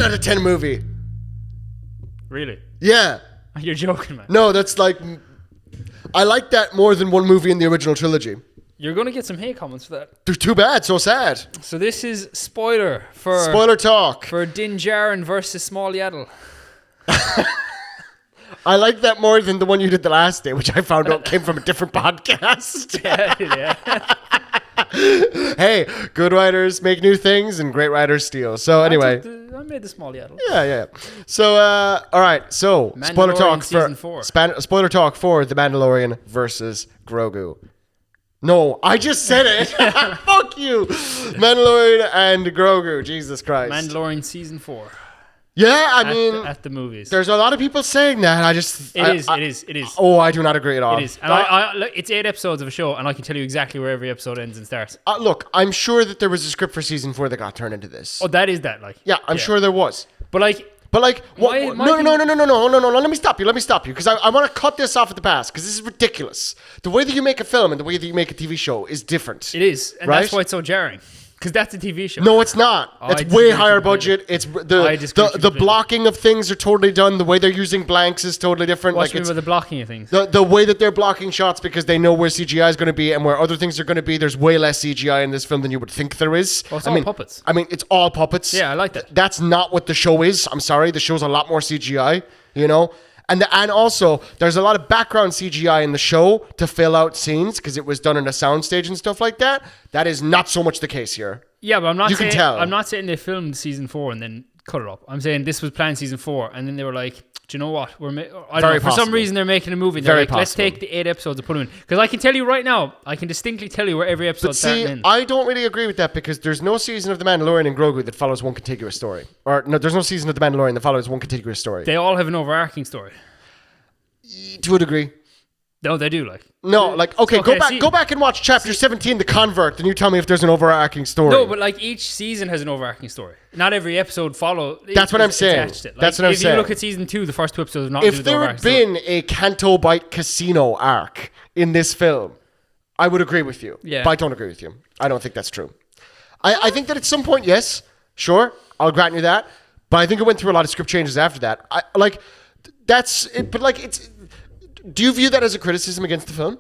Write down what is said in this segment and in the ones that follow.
10 out of 10 movie. Really? Yeah. You're joking, man. No, that's like... I like that more than one movie in the original trilogy. You're going to get some hate comments for that. They're too bad, so sad. So this is spoiler talk. For Din Djarin versus Small Yaddle. I like that more than the one you did the last day, which I found out came from a different podcast. Yeah. Hey, good writers make new things and great writers steal. So anyway. I made the Small Yaddle. Yeah. So, all right. So, spoiler talk spoiler talk for The Mandalorian versus Grogu. No, I just said it. Fuck you. Mandalorian and Grogu. Jesus Christ. Mandalorian season 4. Yeah, I mean, at the movies. There's a lot of people saying that. It is. Oh, I do not agree at all. It is. And look, it's 8 episodes of a show, and I can tell you exactly where every episode ends and starts. Look, I'm sure that there was a script for season 4 that got turned into this. Oh, that is that, like. Yeah, I'm sure there was. But like, what? No. Let me stop you, because I want to cut this off at the pass, because this is ridiculous. The way that you make a film and the way that you make a TV show is different. It is, and right? That's why it's so jarring. Because that's a TV show. No, it's not. It's way higher budget. It's the blocking of things are totally done. The way they're using blanks is totally different. What do you mean by the blocking of things? The way that they're blocking shots because they know where CGI is going to be and where other things are going to be. There's way less CGI in this film than you would think there is. Oh, it's all puppets. I mean, it's all puppets. Yeah, I like that. That's not what the show is. I'm sorry. The show's a lot more CGI, you know? And also, there's a lot of background CGI in the show to fill out scenes because it was done in a soundstage and stuff like that. That is not so much the case here. Yeah, but I'm not saying they filmed season 4 and then cut it up. I'm saying this was planned season 4, and then they were like, "Do you know what? For some reason they're making a movie. They're like, let's take the 8 episodes and put them in." Because I can tell you right now, I can distinctly tell you where every episode starts and ends. I don't really agree with that because there's no season of The Mandalorian and Grogu that follows one contiguous story. Or no, there's no season of The Mandalorian that follows one contiguous story. They all have an overarching story. To a degree. No, they do. Like go back and watch chapter 17, The Convert, and you tell me if there's an overarching story. No, but like each season has an overarching story. Not every episode That's what I'm saying. That's what I'm saying. If you look at season 2, the first 2 episodes are not. If there had been a Canto Bight Casino arc in this film, I would agree with you. Yeah. But I don't agree with you. I don't think that's true. I think that at some point, yes, sure, I'll grant you that. But I think it went through a lot of script changes after that. That's it. But like it's. Do you view that as a criticism against the film?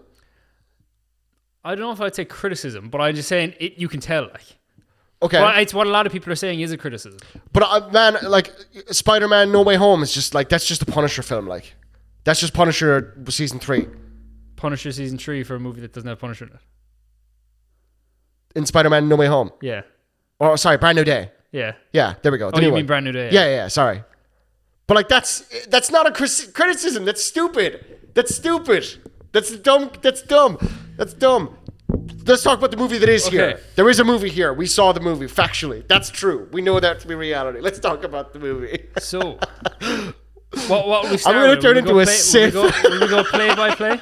I don't know if I'd say criticism, but I'm just saying you can tell. Like, okay, well, it's what a lot of people are saying is a criticism. But man, like Spider-Man: No Way Home is just like that's just a Punisher film. Like, that's just Punisher season 3. Punisher season 3 for a movie that doesn't have Punisher in it. In Spider-Man: No Way Home. Yeah. Oh, sorry, Brand New Day. Yeah. Yeah, there we go. Oh, you mean Brand New Day? Yeah. Sorry. But like that's not a criticism. That's stupid. That's dumb. Let's talk about the movie that is here. There is a movie here. We saw the movie factually. That's true. We know that to be reality. Let's talk about the movie. So, what we start I'm going to turn into a Sith. Will we go play by play?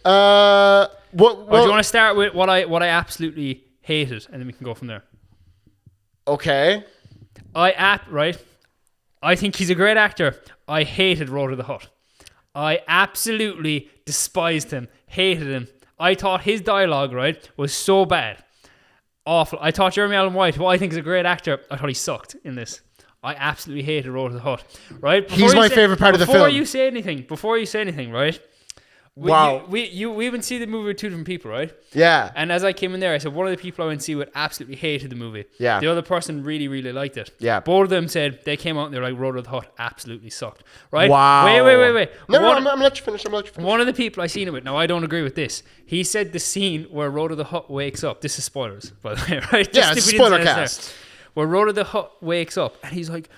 Or do you want to start with what I absolutely hated, and then we can go from there? Okay. Right. I think he's a great actor. I hated Road to the Hutt. I absolutely despised him, hated him. I thought his dialogue, right, was so bad. Awful. I thought Jeremy Allen White, who I think is a great actor, I thought he sucked in this. I absolutely hated Road to the Hutt. Right? He's my favorite part of the film. Before you say anything, right? Wow. We went and see the movie with 2 different people, right? Yeah. And as I came in there, I said, one of the people I went to see with absolutely hated the movie. Yeah. The other person really, really liked it. Yeah. Both of them said, they came out and they were like, Road to the Hutt absolutely sucked. Right? Wow. Wait. No, I'm going to let you finish. One of the people I seen it with, now I don't agree with this. He said the scene where Road to the Hutt wakes up. This is spoilers, by the way, right? Yeah, it's a spoilercast. Where Road to the Hutt wakes up and he's like,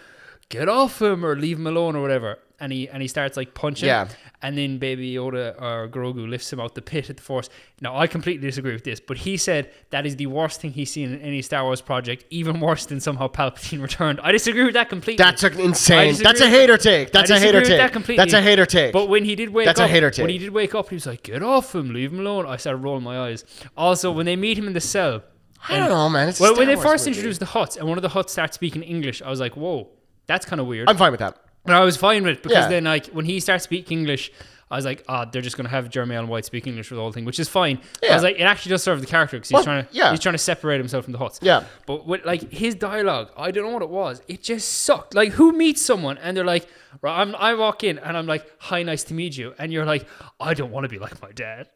get off him or leave him alone or whatever. And he starts like punching. Yeah. And then Baby Yoda or Grogu lifts him out the pit at the Force. Now, I completely disagree with this, but he said that is the worst thing he's seen in any Star Wars project, even worse than somehow Palpatine returned. I disagree with that completely. That's insane. That's a hater take. That's a hater take. But when he did wake up, when he did wake up, he was like, get off him, leave him alone. I started rolling my eyes. Also, when they meet him in the cell. I don't know, man. When they first introduced the Hutts and one of the Hutts starts speaking English, I was like, whoa, that's kind of weird. I'm fine with that. But I was fine with it because then like when he starts speaking English, I was like, they're just going to have Jeremy Allen White speak English for the whole thing, which is fine. I was like, it actually does serve the character because he's trying to separate himself from the Hutts. Yeah. But with like his dialogue, I don't know what it was. It just sucked. Like, who meets someone and they're like, right, I walk in and I'm like, hi, nice to meet you. And you're like, I don't want to be like my dad.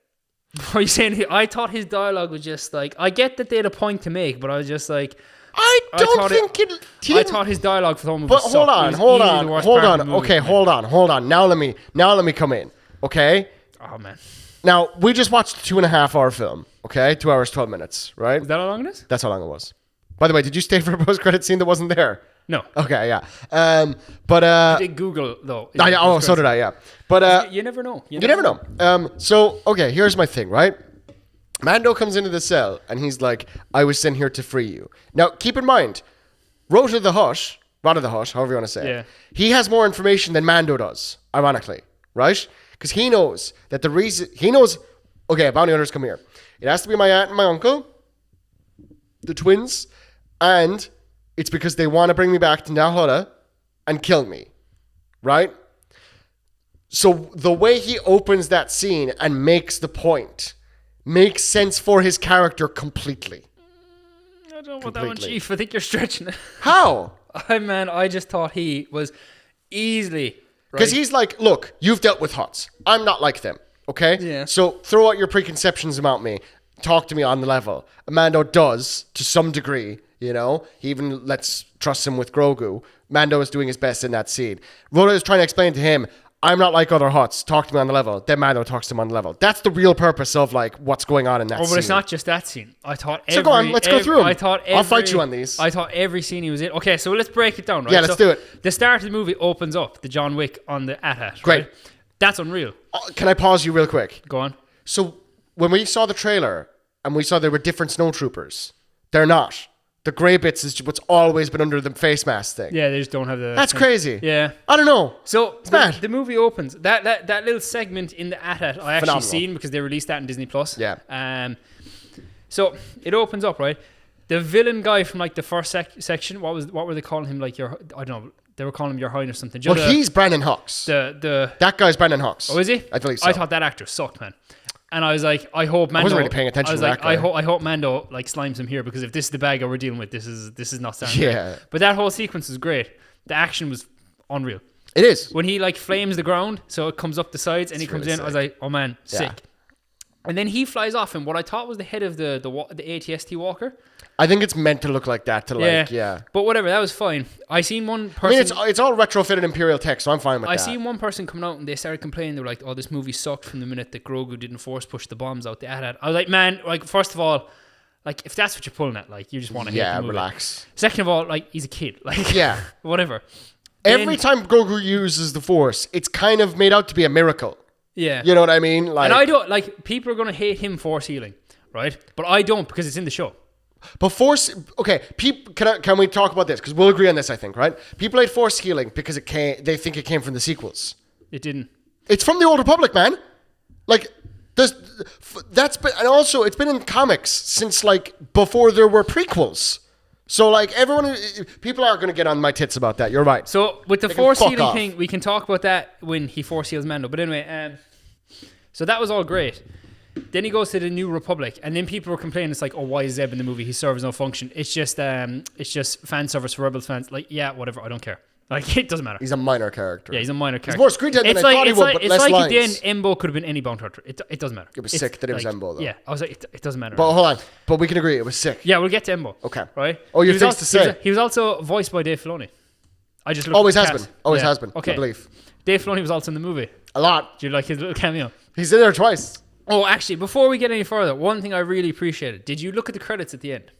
What are you saying? I thought his dialogue was just like, I get that they had a point to make, but I was just like, I thought his dialogue for the whole movie. But hold on. Okay, hold on. Now let me come in. Okay. Oh man. Now we just watched a 2.5 hour film. Okay, 2 hours 12 minutes. Right. Is that how long it is? That's how long it was. By the way, did you stay for a post credit scene that wasn't there? No. Okay. Yeah. But I did Google though. So did I. Yeah. But you never know. You never know. So okay, here's my thing. Right. Mando comes into the cell and he's like, "I was sent here to free you." Now, keep in mind, Rota the Hutt, however you want to say it, he has more information than Mando does, ironically, right? Because he knows that okay, bounty hunters come here. It has to be my aunt and my uncle, the twins, and it's because they want to bring me back to Nal and kill me, right? So the way he opens that scene and makes the point makes sense for his character completely. I don't know about that one, Chief. I think you're stretching it. How? I just thought he was easily... Because he's like, look, you've dealt with Hutts. I'm not like them, okay? Yeah. So throw out your preconceptions about me. Talk to me on the level. Mando does, to some degree, you know? He even lets trust him with Grogu. Mando is doing his best in that scene. Rhoda is trying to explain to him, I'm not like other Hutts. Talk to me on the level. Then Mando talks to him on the level. That's the real purpose of like what's going on in that scene. But it's not just that scene. I thought So go on, let's go through them. I'll fight you on these. I thought every scene he was in. Okay, so let's break it down, right? Yeah, let's do it. The start of the movie opens up, the John Wick on the AT-AT. Great. Right? That's unreal. Can I pause you real quick? Go on. So when we saw the trailer and we saw there were different snowtroopers, they're not. The grey bits is what's always been under the face mask thing. Yeah, they just don't have the... That's crazy. Yeah. I don't know. So the movie opens. That little segment in the AT-AT I actually seen because they released that in Disney Plus. Yeah. So it opens up, right? The villain guy from like the first section, what were they calling him? Like your... I don't know. They were calling him your Highness or something. Well, he's Brandon Hawks. That guy's Brandon Hawks. Oh, is he? I believe so. I thought that actor sucked, man. And I was like, I hope Mando... I wasn't really paying attention to that guy. I hope Mando like slimes him here because if this is the bad guy we're dealing with, this is not sounding Yeah. great. But that whole sequence was great. The action was unreal. It is. When he like flames the ground, so it comes up the sides and he comes really in, sick. I was like, oh man, sick. Yeah. And then he flies off and what I thought was the head of the ATST walker. I think it's meant to look like that yeah. But whatever, that was fine. I seen one person... I mean, it's all retrofitted Imperial tech, so I'm fine with that. I seen one person coming out and they started complaining. They were like, oh, this movie sucked from the minute that Grogu didn't force push the bombs out the AT-AT. I was like, man, like, first of all, like, if that's what you're pulling at, like, you just want to hate the movie. Relax. Second of all, like, he's a kid. Like, yeah. Whatever. Every time Grogu uses the Force, it's kind of made out to be a miracle. Yeah. You know what I mean? Like, and I don't, like, people are going to hate him force healing, right? But I don't because it's in the show. But Force, okay, can we talk about this? Because we'll agree on this, I think, right? People hate Force healing because they think it came from the sequels. It didn't. It's from the Old Republic, man. Like, and also it's been in comics since like before there were prequels. So like people are going to get on my tits about that. You're right. So with the Force healing thing, we can talk about that when he Force heals Mando. But anyway, so that was all great. Then he goes to the New Republic, and then people were complaining. It's like, oh, why is Zeb in the movie? He serves no function. It's just fan service for Rebels fans. Like, yeah, whatever. I don't care. Like, it doesn't matter. He's a minor character. Yeah, he's a minor character. He's more screen time than I thought he would, but less lines. It's like at the end, Embo could have been any bounty hunter. It doesn't matter. It was sick that it was Embo, though. Yeah, I was like, it doesn't matter. But hold on. But we can agree it was sick. Yeah, we'll get to Embo. Okay. Right? Oh, you have things to say. He was also voiced by Dave Filoni. I just looked Always at has the been. Always yeah. has been. Okay. I believe. Dave Filoni was also in the movie. A lot. Do you like his little cameo? He's in there twice. Oh, actually, before we get any further, one thing I really appreciated. Did you look at the credits at the end?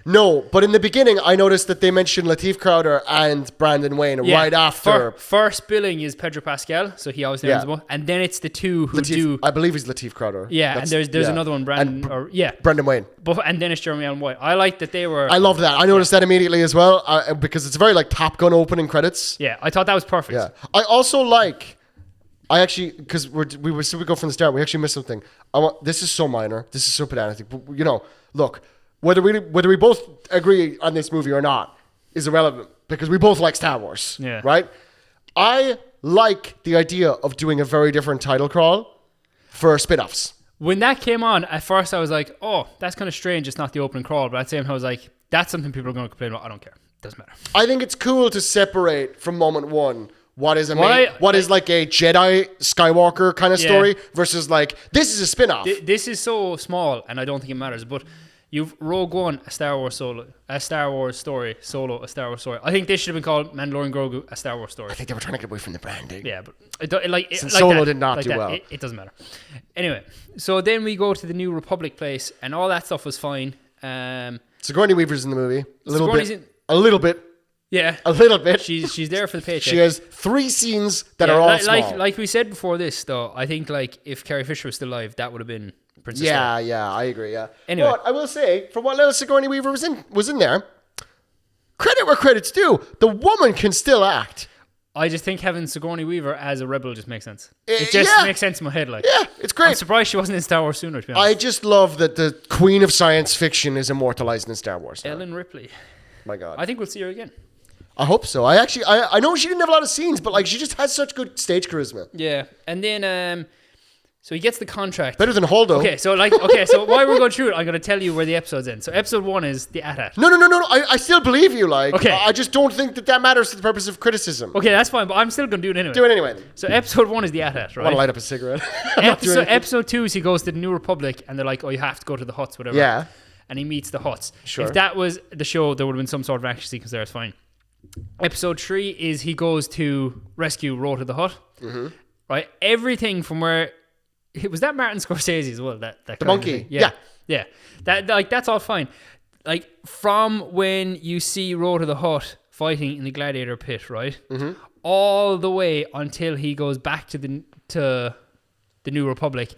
No, but in the beginning, I noticed that they mentioned Lateef Crowder and Brandon Wayne right after. First billing is Pedro Pascal, so he always names them. And then it's the two who do. I believe he's Lateef Crowder. Yeah, and there's another one, Brandon Wayne. And then it's Jeremy Allen White. I like that they were. I love that. I noticed that immediately as well because it's very like Top Gun opening credits. Yeah, I thought that was perfect. Yeah, I also like. I actually, because we go from the start, we actually missed something. This is so minor. This is so pedantic. But, look, whether we both agree on this movie or not is irrelevant because we both like Star Wars. Yeah. Right? I like the idea of doing a very different title crawl for spin-offs. When that came on, at first I was like, oh, that's kind of strange. It's not the opening crawl. But at the same time, I was like, that's something people are going to complain about. I don't care. Doesn't matter. I think it's cool to separate from moment one what is like a Jedi Skywalker kind of story versus like, this is a spin-off. This is so small, and I don't think it matters. But you've Rogue One, a Star Wars story. I think this should have been called Mandalorian Grogu, a Star Wars story. I think they were trying to get away from the branding. Yeah, but Solo did not do well. It doesn't matter. Anyway, so then we go to the New Republic place, and all that stuff was fine. Sigourney Weaver's in the movie. A little bit. Yeah, a little bit. She's there for the paycheck. She has 3 scenes that are all small. Like we said before this, though, I think like if Carrie Fisher was still alive, that would have been Princess Leia. Yeah, I agree. Yeah. Anyway, but I will say, for what little Sigourney Weaver was in there, credit where credit's due. The woman can still act. I just think having Sigourney Weaver as a rebel just makes sense. It just makes sense in my head. Like, yeah, it's great. I'm surprised she wasn't in Star Wars sooner. To be honest, I just love that the queen of science fiction is immortalized in Star Wars. Ellen Ripley. My God, I think we'll see her again. I hope so. I know she didn't have a lot of scenes, but like she just has such good stage charisma. Yeah, and then so he gets the contract. Better than Holdo. So while we're going through it, I'm going to tell you where the episode's in. So episode 1 is the AT-AT. No. I still believe you. Like, okay. I just don't think that matters for the purpose of criticism. Okay, that's fine, but I'm still going to do it anyway. Do it anyway. So episode 1 is the AT-AT, right? I want to light up a cigarette. Episode 2 is he goes to the New Republic, and they're like, oh, you have to go to the huts, whatever. Yeah. And he meets the huts. Sure. If that was the show, there would have been some sort of action sequence there. It's fine. Episode 3 is he goes to rescue Rota the Hutt. Mm-hmm. Right? Everything from where... Was that Martin Scorsese as well? That the monkey. Yeah. That's all fine. Like, from when you see Rota the Hutt fighting in the gladiator pit, right? Mm-hmm. All the way until he goes back to the New Republic,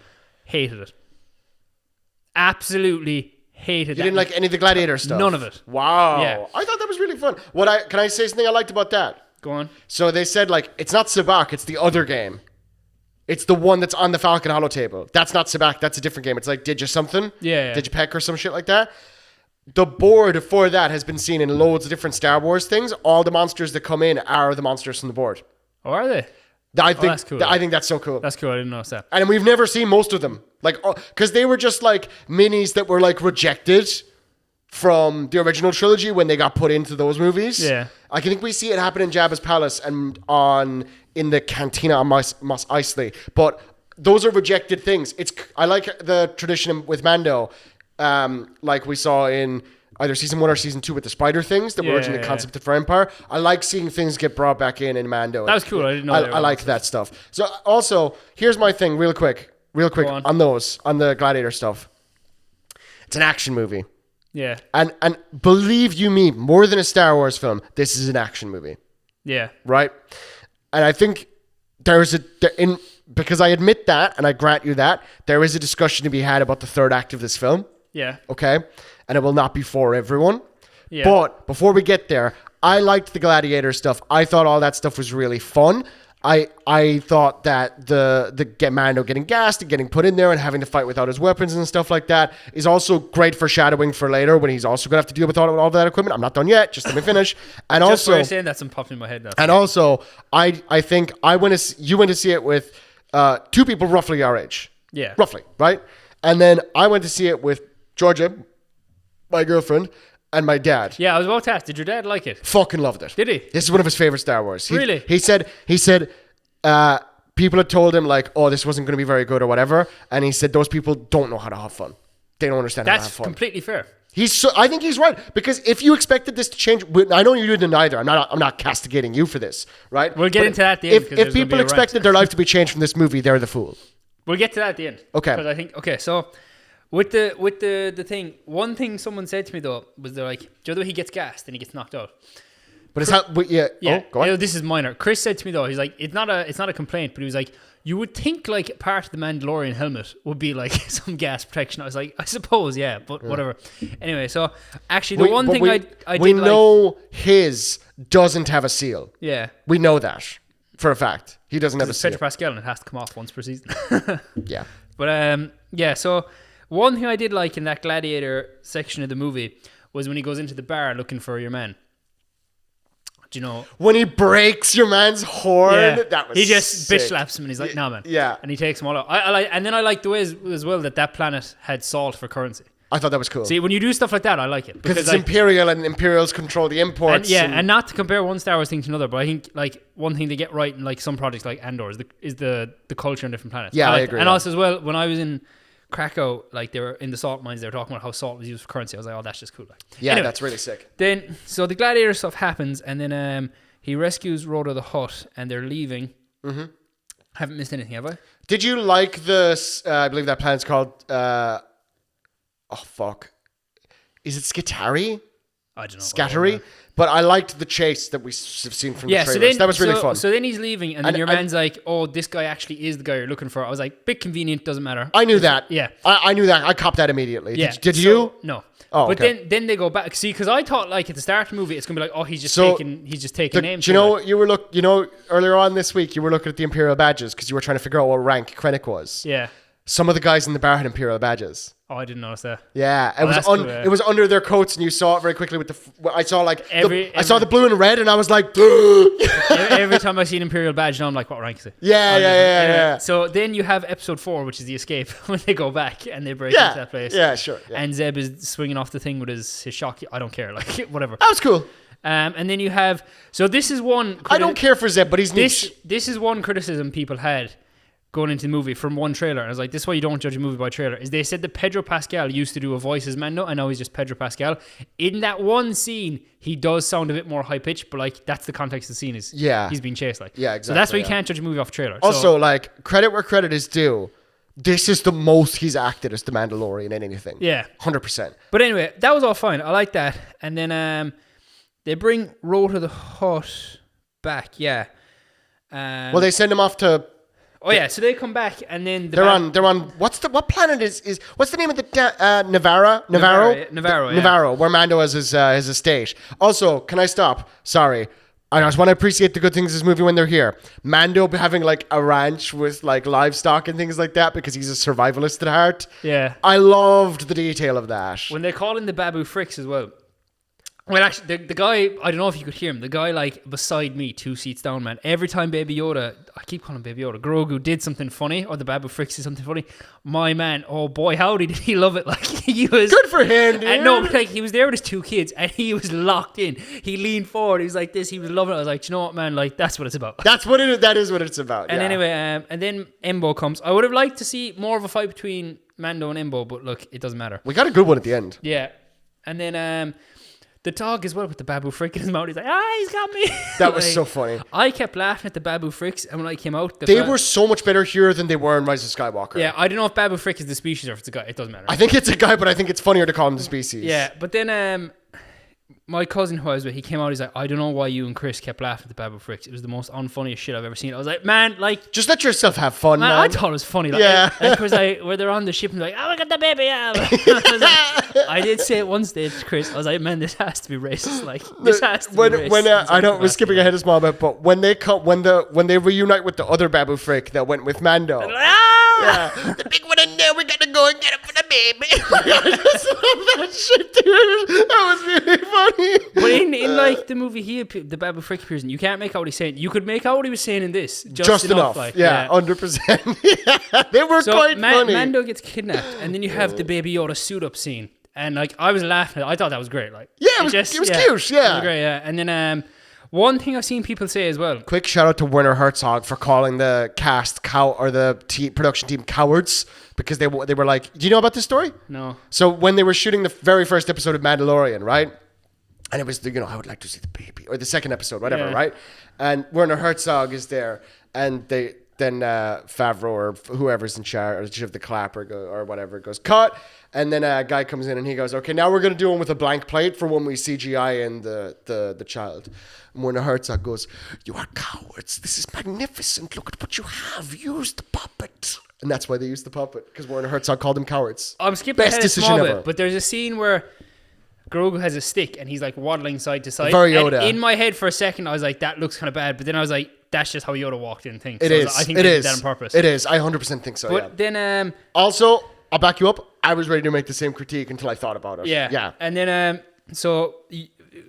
hated it. Absolutely hated it. You didn't like any of the gladiator stuff? None of it. Wow. Yeah. I thought that was really fun. Can I say something I liked about that? Go on. So they said, like, it's not Sabacc, it's the other game. It's the one that's on the Falcon Holotable. That's not Sabacc, that's a different game. It's like Did You something? Yeah. Did You Peck or some shit like that? The board for that has been seen in loads of different Star Wars things. All the monsters that come in are the monsters from the board. Oh, are they? That's cool. I think that's so cool. That's cool. I didn't notice that. And we've never seen most of them. Like, because they were just like minis that were like rejected from the original trilogy when they got put into those movies. Yeah. I think we see it happen in Jabba's palace and in the cantina on Mos Eisley. But those are rejected things. I like the tradition with Mando, like we saw in either season 1 or season 2 with the spider things that were originally concepted for Empire. I like seeing things get brought back in Mando. That was cool. I didn't know. I like that stuff. So also, here's my thing real quick on the gladiator stuff. It's an action movie. Yeah. And believe you me, more than a Star Wars film, this is an action movie. Yeah. Right? And I think because I admit that and I grant you that, there is a discussion to be had about the third act of this film. Yeah. Okay? And it will not be for everyone. Yeah. But before we get there, I liked the gladiator stuff. I thought all that stuff was really fun. I thought that the Mando getting gassed and getting put in there and having to fight without his weapons and stuff like that is also great foreshadowing for later when he's also going to have to deal with all of that equipment. I'm not done yet. Just let me finish. And just also, you're saying that, some popped in my head now. And also, I think you went to see it with 2 people roughly our age. Yeah. Roughly, right? And then I went to see it with Georgia, my girlfriend, and my dad. Yeah, I was about to ask, did your dad like it? Fucking loved it. Did he? This is one of his favorite Star Wars. Really? He said people had told him like, oh, this wasn't going to be very good or whatever. And he said those people don't know how to have fun. They don't understand how to have fun. That's completely fair. I think he's right, because if you expected this to change, I know you didn't either. I'm not castigating you for this, right? We'll get into that at the end. If people expected their life to be changed from this movie, they're the fool. We'll get to that at the end. Okay. Because I think so with the thing, one thing someone said to me though was they're like, do you know the way he gets gassed and he gets knocked out? But it's how, yeah. Oh, go on. You know, this is minor. Chris said to me though, he's like, it's not a complaint, but he was like, you would think like part of the Mandalorian helmet would be like some gas protection. I was like, I suppose, yeah, but whatever. Anyway, so actually the one thing I did know his doesn't have a seal. Yeah. We know that for a fact. He doesn't have a seal. Pedro Pascal and it has to come off once per season. Yeah. But yeah, so one thing I did like in that gladiator section of the movie was when he goes into the bar looking for your man. you know, when he breaks your man's horn, that was he just sick. bitch slaps him and he's like, "Nah, man." Yeah. And he takes them all out. I like, and then I like the way as well that planet had salt for currency. I thought that was cool. See, when you do stuff like that, I like it because it's like, Imperial and Imperials control the imports. And not to compare one Star Wars thing to another, but I think like one thing they get right in like some projects like Andor is the culture on different planets. Yeah, I agree. And also as well, when I was in Krakow, like they were in the salt mines, they were talking about how salt was used for currency. I was like, oh, that's just cool. Like, yeah, anyway, that's really sick. Then so the gladiator stuff happens, and then he rescues Rhoda the Hutt, and they're leaving. Mm-hmm. Haven't missed anything, have I? Did you like this? I believe that planet's called. Oh fuck. Is it Skitarii? I don't know. Scattery? But I liked the chase that we've seen from the trailers. So then, that was really fun. So then he's leaving, and then your man's like, oh, this guy actually is the guy you're looking for. I was like, bit convenient, doesn't matter. I knew that. Yeah. I knew that. I copped that immediately. Yeah. Did you? No. Oh, but okay. then they go back. See, because I thought like at the start of the movie, it's going to be like, oh, he's just taking names. Do you know, earlier on this week, you were looking at the Imperial badges because you were trying to figure out what rank Krennic was. Yeah. Some of the guys in the bar had Imperial badges. Oh, I didn't notice that. Yeah, it was under their coats, and you saw it very quickly with the. I saw like I saw the blue and red, and I was like, every time I see an Imperial badge, now I'm like, what rank is it? Yeah. So then you have episode 4, which is the escape when they go back and they break into that place. Yeah, sure. Yeah. And Zeb is swinging off the thing with his shock. I don't care, like whatever. That was cool. And then you have. So this is one. I don't care for Zeb, but he's niche. This is one criticism people had going into the movie from one trailer. And I was like, this is why you don't judge a movie by trailer. Is they said that Pedro Pascal used to do a voice as Mando, and now he's just Pedro Pascal. In that one scene, he does sound a bit more high pitched, but like that's the context of the scene is he's being chased. Like exactly. So that's why you can't judge a movie off a trailer. Also, like credit where credit is due. This is the most he's acted as the Mandalorian in anything. Yeah, 100%. But anyway, that was all fine. I like that. And then they bring Rhoda the Hutt back. Yeah. Well, they send him off to. Oh yeah, so they come back and then they're on what planet is what's the name of the Navarro, where Mando has his estate. Also, can I stop? Sorry. I just want to appreciate the good things in this movie when they're here. Mando having like a ranch with like livestock and things like that because he's a survivalist at heart. Yeah. I loved the detail of that. When they call in the Babu Fricks as well. Well, actually, the guy, I don't know if you could hear him, the guy like beside me, 2 seats down, man, every time Baby Yoda, I keep calling him Baby Yoda, Grogu did something funny, or the Babu Fricks did something funny, my man, oh boy, howdy did he love it. Like, he was... Good for him, dude. No, but like, he was there with his 2 kids, and he was locked in. He leaned forward, he was like this, he was loving it. I was like, do you know what, man, like, that's what it's about. That is what it's about, And anyway, and then Embo comes. I would have liked to see more of a fight between Mando and Embo, but look, it doesn't matter. We got a good one at the end. Yeah. And then... the dog as well with the Babu Frick in his mouth. He's like, he's got me. That was so funny. I kept laughing at the Babu Fricks, and when I came out... They were so much better here than they were in Rise of Skywalker. Yeah, I don't know if Babu Frick is the species or if it's a guy. It doesn't matter. I think it's a guy, but I think it's funnier to call him the species. Yeah, but then my cousin who I was with, he came out, he's like, I don't know why you and Chris kept laughing at the Babu Fricks. It was the most unfunniest shit I've ever seen. I was like, man, like... just let yourself have fun, man. I thought it was funny. Like, yeah. And Chris, where they're on the ship, and they're like, oh, look at the baby. I did say at one stage to Chris, I was like, man, this has to be racist. Like, this has to be racist. I know we're skipping ahead a small bit, but when they reunite with the other Babu Frick that went with Mando. Yeah. The big one in there, we gotta go and get it for the baby. I just love that shit, dude. That was really funny. But in like the movie the Babu Frick appears in, you can't make out what he's saying. You could make out what he was saying in this. Just enough. Like, 100%. Yeah, they were quite funny. Mando gets kidnapped, and then you have the Baby Yoda suit up scene. And like I was laughing at it. I thought that was great. Like it was cute, yeah. It was great, yeah. And then one thing I've seen people say as well. Quick shout out to Werner Herzog for calling the cast production team cowards because they were like, do you know about this story? No. So when they were shooting the very first episode of Mandalorian, right? And it was I would like to see the baby, or the second episode, whatever, right? And Werner Herzog is there, and then Favreau or whoever's in charge of the clap or whatever goes cut, and then a guy comes in and he goes, okay, now we're gonna do one with a blank plate for when we CGI in the child. And Werner Herzog goes, you are cowards. This is magnificent. Look at what you have. Use the puppet. And that's why they used the puppet, because Werner Herzog called them cowards. I'm skipping ahead a small bit, but there's a scene where Grogu has a stick and he's like waddling side to side. Very Yoda. And in my head for a second, I was like, that looks kind of bad. But then I was like, that's just how Yoda walked in things. It is. I think they did that on purpose. It is. I 100% think so, but then... also, I'll back you up. I was ready to make the same critique until I thought about it. Yeah. And then, so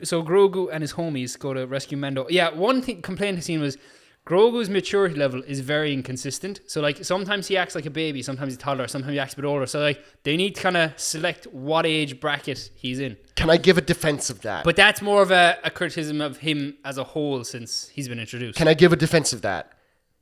so Grogu and his homies go to rescue Mando. Yeah, one thing complaint I've seen was Grogu's maturity level is very inconsistent. So like sometimes he acts like a baby, sometimes he's a toddler, sometimes he acts a bit older. So like they need to kind of select what age bracket he's in. Can I give a defense of that? But that's more of a criticism of him as a whole since he's been introduced. Can I give a defense of that?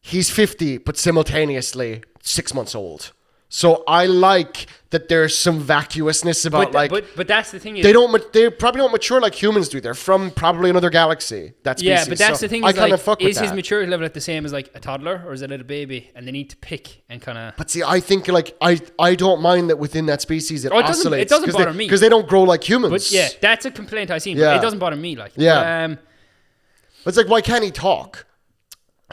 He's 50, but simultaneously 6 months old. So I like that there's some vacuousness about but that's the thing is they probably don't mature like humans do. They're from probably another galaxy. That species. Yeah, but that's the thing is, I kind of fuck with is that. his maturity level at the same as like a toddler or is it a little baby? And they need to pick and kind of. But see, I think like I don't mind that within that species it oscillates. It doesn't bother me because they don't grow like humans. But yeah, that's a complaint I've seen. Yeah. But it doesn't bother me like. Yeah. It's like why can't he talk?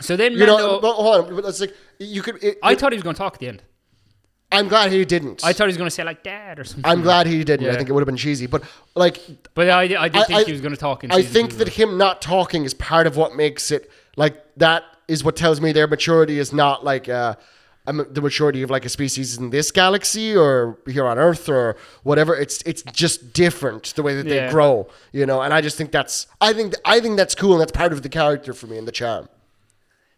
So then Mando, hold on. It's like you could. I thought he was going to talk at the end. I'm glad he didn't. I thought he was going to say like dad or something. I'm glad he didn't. Yeah. I think it would have been cheesy. But like, I did think he was going to talk. I think that him not talking is part of what makes it like that is what tells me their maturity is not like the maturity of like a species in this galaxy or here on Earth or whatever. It's just different the way that they grow, And I just think I think that's cool and that's part of the character for me and the charm.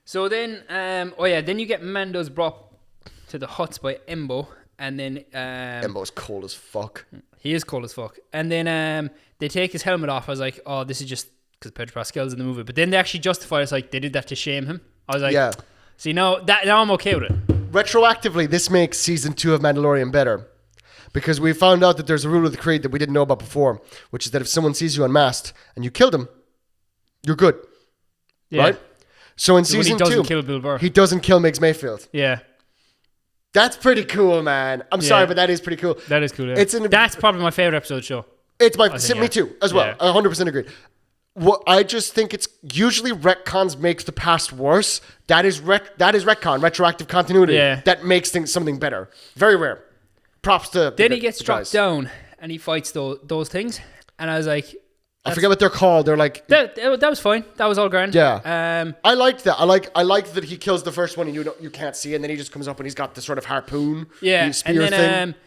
So then, then you get Mando's brought to the huts by Embo, and then Embo's cold as fuck. He is cold as fuck. And then they take his helmet off. I was like, oh, this is just because Pedro Pascal's in the movie. But then they actually justify it's like they did that to shame him. I was like, yeah. See, now I'm okay with it. Retroactively, this makes season 2 of Mandalorian better. Because we found out that there's a rule of the creed that we didn't know about before, which is that if someone sees you unmasked and you killed him, you're good. Yeah. Right? So in season 2, he doesn't kill Bill Burr. He doesn't kill Migs Mayfield. Yeah. That's pretty cool, man. I'm sorry, but that is pretty cool. That is cool, yeah. That's probably my favorite episode of the show. It's me too, as well. I 100% agree. What I just think it's usually retcons makes the past worse. That is retcon, retroactive continuity. Yeah. That makes something better. Very rare. Props to Then he gets dropped down and he fights those things. And I was like, I forget what they're called. They're like that was fine. That was all grand. Yeah. I liked that. I like that he kills the first one and you can't see, and then he just comes up and he's got this sort of harpoon. Yeah. Spear and then thing.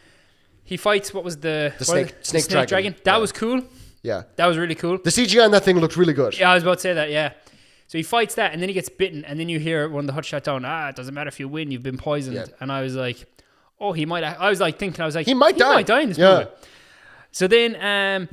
He fights. What was the snake dragon? That was cool. Yeah. That was really cool. The CGI on that thing looked really good. Yeah, I was about to say that. Yeah. So he fights that, and then he gets bitten, and then you hear one of the huts shut down. It doesn't matter if you win, you've been poisoned. Yeah. And I was like, oh, he might. I was like thinking, he might die in this movie. So then,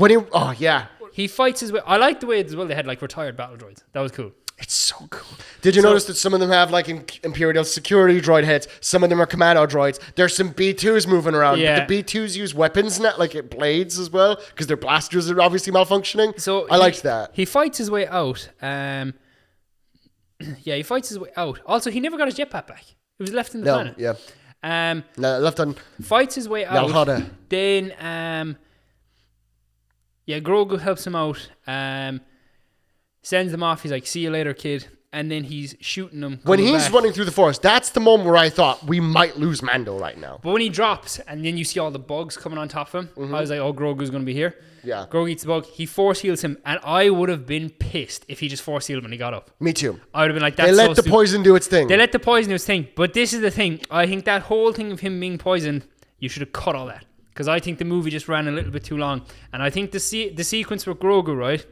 he fights his way. I like the way as well they had like retired battle droids. That was cool. It's so cool. Did you notice that some of them have like Imperial security droid heads? Some of them are commando droids. There's some B2s moving around. Yeah. But the B2s use weapons, like blades as well, because their blasters are obviously malfunctioning. So I liked that. He fights his way out. He fights his way out. Also, he never got his jetpack back. It was left in the planet. Yeah. Left on. Fights his way out. Then, Grogu helps him out. Sends them off. He's like, see you later, kid. And then he's shooting them. When he's running through the forest, that's the moment where I thought we might lose Mando right now. But when he drops and then you see all the bugs coming on top of him, I was like, oh, Grogu's going to be here. Yeah. Grogu eats the bug. He force heals him. And I would have been pissed if he just force healed him when he got up. Me too. I would have been like, that's They let the poison do its thing. But this is the thing. I think that whole thing of him being poisoned, you should have cut all that. Because I think the movie just ran a little bit too long. And I think the sequence with Grogu, right?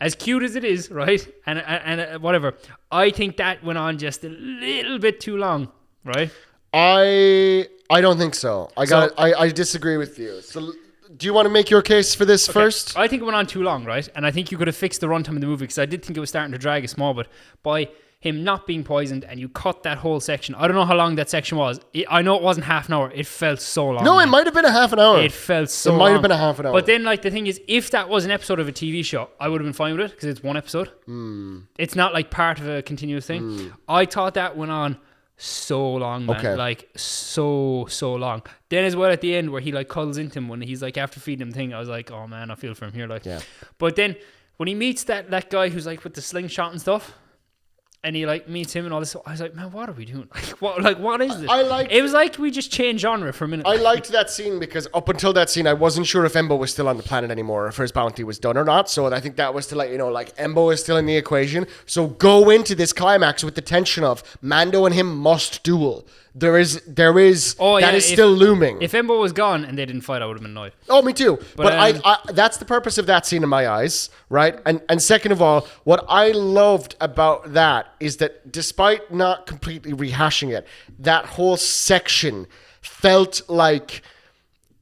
As cute as it is, right? And whatever. I think that went on just a little bit too long, right? I don't think so. I disagree with you. So do you want to make your case for this first? I think it went on too long, right? And I think you could have fixed the runtime of the movie because I did think it was starting to drag a small bit. By him not being poisoned and you cut that whole section. I don't know how long that section was. I know it wasn't half an hour. It felt so long. No, it might have been a half an hour. It felt so long. It might have been a half an hour. But then, like, the thing is, if that was an episode of a TV show, I would have been fine with it because it's one episode. It's not like part of a continuous thing. I thought that went on so long, man. Okay. Like, so long. Then as well at the end where he, like, cuddles into him when he's, like, after feeding him thing, I was like, oh, man, I feel for him here. Like, But then when he meets that guy who's, like, with the slingshot and stuff, and he like meets him and all this. I was like, man, what are we doing? What is this? It was like we just changed genre for a minute. I liked that scene because up until that scene, I wasn't sure if Embo was still on the planet anymore, if his bounty was done or not. So I think that was to let you know, like, Embo is still in the equation. So go into this climax with the tension of Mando and him must duel. There is Oh, that yeah, is still looming. If Embo was gone and they didn't fight, I would have been annoyed. Oh, me too. But I that's the purpose of that scene in my eyes, right? And second of all, what I loved about that is that despite not completely rehashing it, that whole section felt like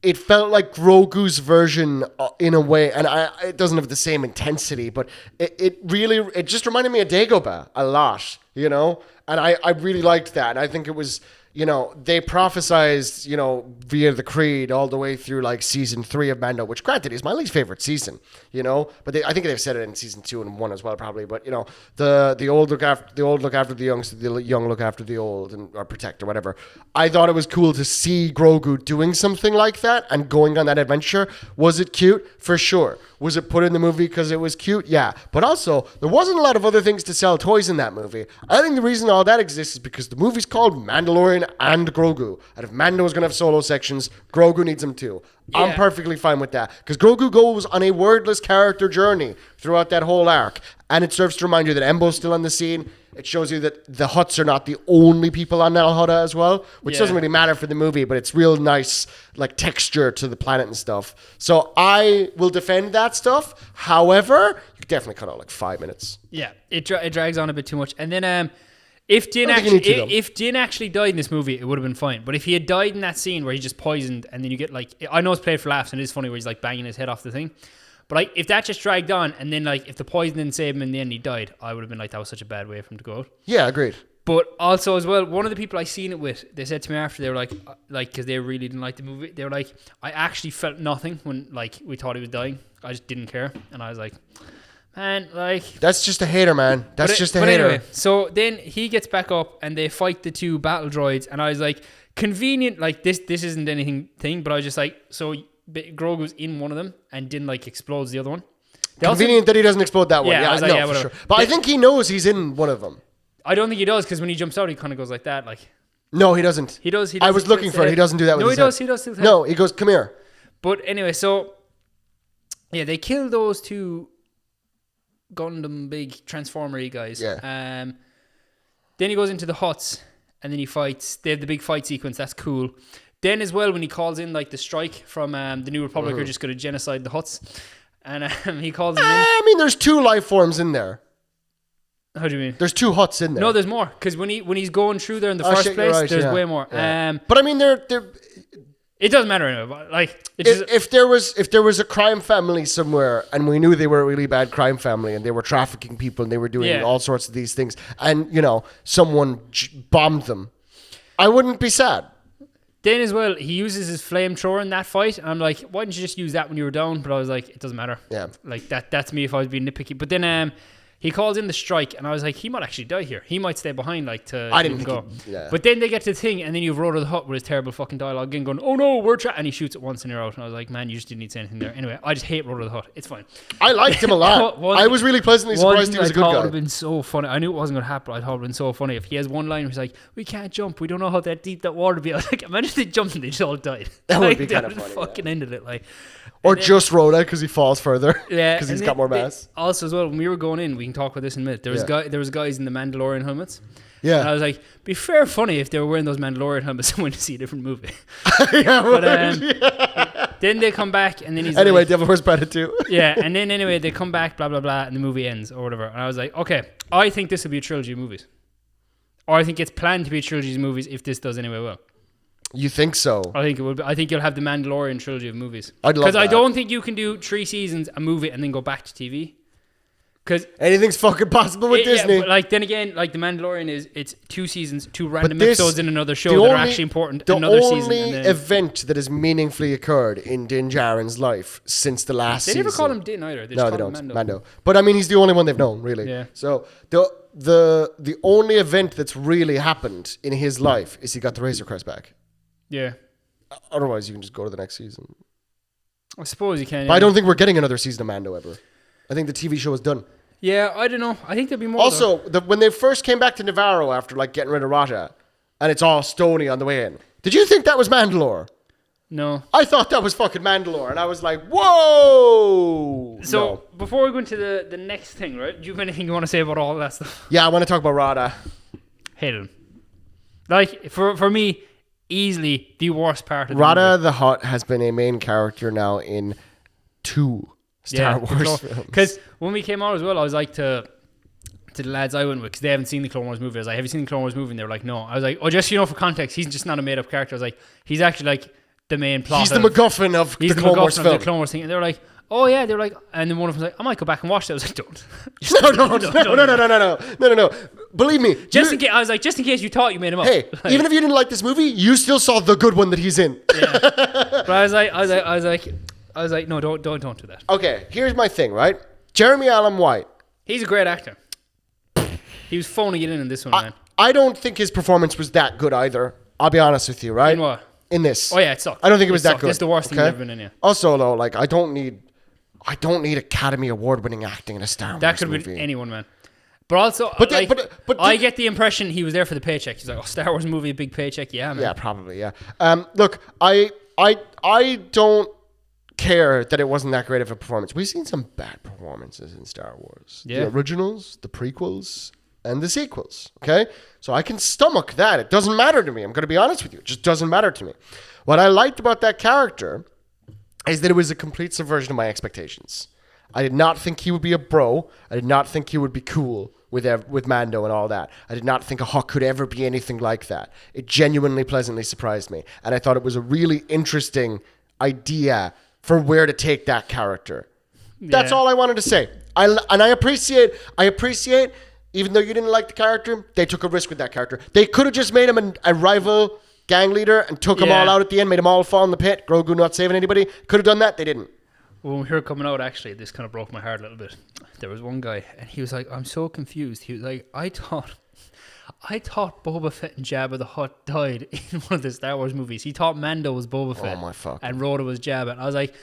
Grogu's version in a way, and it doesn't have the same intensity, but it just reminded me of Dagobah a lot, you know? And I really liked that. And I think it was, you know, they prophesized, you know, via the Creed all the way through like season 3 of Mando, which granted is my least favorite season, you know, but I think they've said it in season 2 and 1 as well, probably. But you know, the old look after the young, so the young look after the old or protect or whatever. I thought it was cool to see Grogu doing something like that and going on that adventure. Was it cute? For sure. Was it put in the movie because it was cute? Yeah. But also, there wasn't a lot of other things to sell toys in that movie. I think the reason all that exists is because the movie's called Mandalorian and Grogu. And if Mando is going to have solo sections, Grogu needs them too. Yeah. I'm perfectly fine with that. Because Grogu goes on a wordless character journey throughout that whole arc. And it serves to remind you that Embo's still on the scene. It shows you that the Hutts are not the only people on Nal Hutta as well, which doesn't really matter for the movie, but it's real nice, like, texture to the planet and stuff. So I will defend that stuff. However, you could definitely cut out like 5 minutes. Yeah, it drags on a bit too much. And then if Din actually died in this movie, it would have been fine. But if he had died in that scene where he just poisoned, and then you get like, I know it's played for laughs and it is funny where he's like banging his head off the thing. But like, if that just dragged on, and then like if the poison didn't save him in the end, he died, I would have been like, that was such a bad way for him to go out. Yeah, agreed. But also as well, one of the people I seen it with, they said to me after, they were like, because they really didn't like the movie, they were like, I actually felt nothing when like we thought he was dying. I just didn't care, and I was like, man, like, that's just a hater, man. That's just a hater. Anyway, so then he gets back up and they fight the 2 battle droids, and I was like, convenient, like this isn't anything, but I was just like, so Grogu's in one of them and didn't like explodes the other one. Convenient that he doesn't explode that one. Yeah, I was like, no, for sure. But I think he knows he's in one of them. I don't think he does, because when he jumps out, he kind of goes like that, like. No, he doesn't. He does. I was looking for it. He doesn't do that with his head. He does. No, he goes, come here. But anyway, so yeah, they kill those 2 Gundam big Transformer-y guys. Yeah. Then he goes into the Hutts and then he fights. They have the big fight sequence. That's cool. Then as well, when he calls in like the strike from the New Republic are just going to genocide the Hutts, and he calls them in. I mean, there's 2 life forms in there. How do you mean? There's 2 Hutts in there. No, there's more, because when he's going through there in the first place, right, there's way more. Yeah. But I mean, they're it doesn't matter anyway. But like, if there was a crime family somewhere, and we knew they were a really bad crime family, and they were trafficking people, and they were doing all sorts of these things, and you know, someone bombed them, I wouldn't be sad. Then as well, he uses his flamethrower in that fight, and I'm like, why didn't you just use that when you were down? But I was like, it doesn't matter. Yeah, like that's me if I was being nitpicky. But then he calls in the strike, and I was like, he might actually die here. He might stay behind, like, to I didn't go. Yeah. But then they get to the thing, and then you've Road of the Hut with his terrible fucking dialogue again, going, oh no, we're and he shoots it once and you're out. And I was like, man, you just didn't need to say anything there. Anyway, I just hate Road of the Hut. It's fine. I liked him a lot. I was really pleasantly surprised he was a good guy. I thought it would have been so funny. I knew it wasn't going to happen, but I thought it would have been so funny. If he has one line where he's like, we can't jump, we don't know how that deep that water would be. I was like, imagine if they jumped and they just all died. That like, would be kind of funny. Fucking ended it, like. Or just Rhoda because he falls further. Yeah, because he's got more mass. Also, as well, when we were going in, we can talk about this in a minute. There was guys in the Mandalorian helmets. Yeah, and I was like, be fair funny if they were wearing those Mandalorian helmets and went to see a different movie. Then they come back, and then he's anyway, like, Devil Wears Prada 2. Yeah, and then anyway they come back, blah blah blah, and the movie ends or whatever. And I was like, okay, I think this will be a trilogy of movies, or I think it's planned to be a trilogy of movies if this does anyway well. You think so? I think it will be. I think you'll have the Mandalorian trilogy of movies. I'd love that. Because I don't think you can do 3 seasons, a movie, and then go back to TV. Because anything's fucking possible with Disney. Yeah, but like then again, like the Mandalorian it's 2 seasons, 2 random episodes in another show that are actually important. Another season. The only event that has meaningfully occurred in Din Djarin's life since the last season. They never call him Din either. They don't. Mando. But I mean, he's the only one they've known, really. Yeah. So the only event that's really happened in his life is he got the Razor Crest back. Yeah. Otherwise, you can just go to the next season. I suppose you can. But I don't think we're getting another season of Mando ever. I think the TV show is done. Yeah, I don't know. I think there'll be more. Also, when they first came back to Navarro after like getting rid of Rata, and it's all stony on the way in, did you think that was Mandalore? No. I thought that was fucking Mandalore, and I was like, whoa! So, before we go into the next thing, right? Do you have anything you want to say about all that stuff? Yeah, I want to talk about Rata. Hate him. Like for me, easily the worst part of the Rada movie. the Hutt has been a main character now in 2 Star Wars films. Because when we came out as well, I was like to the lads I went with, because they haven't seen the Clone Wars movie. I was like, have you seen the Clone Wars movie? And they were like, no. I was like, oh, just for context, he's just not a made up character. I was like, he's actually like the main plot. He's the MacGuffin of the Clone Wars film. The Clone Wars thing. And they were like, oh yeah. They were like, and then one of them was like, I might go back and watch that. I was like, don't. No. Believe me. I was like, just in case you thought you made him up. Hey, like, even if you didn't like this movie, you still saw the good one that he's in. Yeah. But I was like, no, don't do that. Okay, here's my thing, right? Jeremy Allen White. He's a great actor. He was phoning it in this one, man. I don't think his performance was that good either. I'll be honest with you, right? In what? In this. Oh yeah, it sucked. I don't think it was that good. It's the worst thing he's ever been in. Yeah. Also, though, like I don't need Academy Award-winning acting in a Star Wars movie. That could have been anyone, man. But also, I get the impression he was there for the paycheck. He's like, oh, Star Wars movie, a big paycheck. Yeah, man. Yeah, probably. Yeah. Look, I don't care that it wasn't that great of a performance. We've seen some bad performances in Star Wars. Yeah. The originals, the prequels, and the sequels. Okay? So I can stomach that. It doesn't matter to me. I'm going to be honest with you. It just doesn't matter to me. What I liked about that character is that it was a complete subversion of my expectations. I did not think he would be a bro. I did not think he would be cool with Mando and all that. I did not think a Hutt could ever be anything like that. It genuinely pleasantly surprised me. And I thought it was a really interesting idea for where to take that character. Yeah. That's all I wanted to say. I appreciate, even though you didn't like the character, they took a risk with that character. They could have just made him a rival gang leader and took them all out at the end, made them all fall in the pit. Grogu not saving anybody. Could have done that. They didn't. When we heard it coming out, actually, this kind of broke my heart a little bit. There was one guy, and he was like, I'm so confused. He was like, I thought Boba Fett and Jabba the Hutt died in one of the Star Wars movies. He thought Mando was Boba Fett. Oh my fuck. And Rhoda was Jabba. And I was like,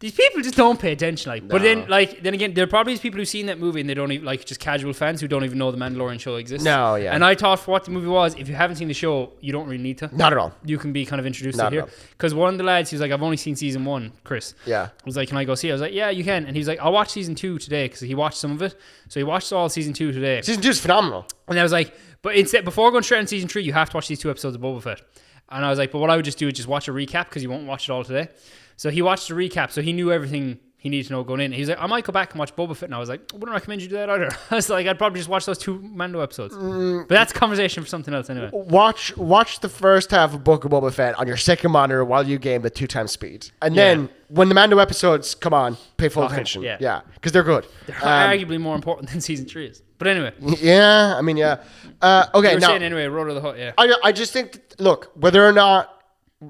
these people just don't pay attention. Like, but then again, there are probably these people who've seen that movie and they don't even, like, just casual fans who don't even know the Mandalorian show exists. No, yeah. And I thought for what the movie was, if you haven't seen the show, you don't really need to. Not at all. You can be kind of introduced to it here. Because one of the lads, he was like, I've only seen season 1, Chris. Yeah. I was like, can I go see it? I was like, yeah, you can. And he was like, I'll watch season 2 today, because he watched some of it. So he watched all season 2 today. Season 2 is phenomenal. And I was like, but instead, before going straight on season 3, you have to watch these 2 episodes of Boba Fett. And I was like, but what I would just do is just watch a recap, because you won't watch it all today. So he watched the recap, so he knew everything he needed to know going in. He was like, I might go back and watch Boba Fett. And I was like, I wouldn't recommend you do that either. I was like, I'd probably just watch those 2 Mando episodes. But that's a conversation for something else anyway. Watch the first half of Book of Boba Fett on your second monitor while you game the 2 times speed. And then when the Mando episodes come on, pay full attention. Yeah, because they're good. They're arguably more important than season 3 is. But anyway. Yeah, I mean, yeah. Okay, you were saying anyway, Rhoda the Hutt, yeah. I just think, look, whether or not,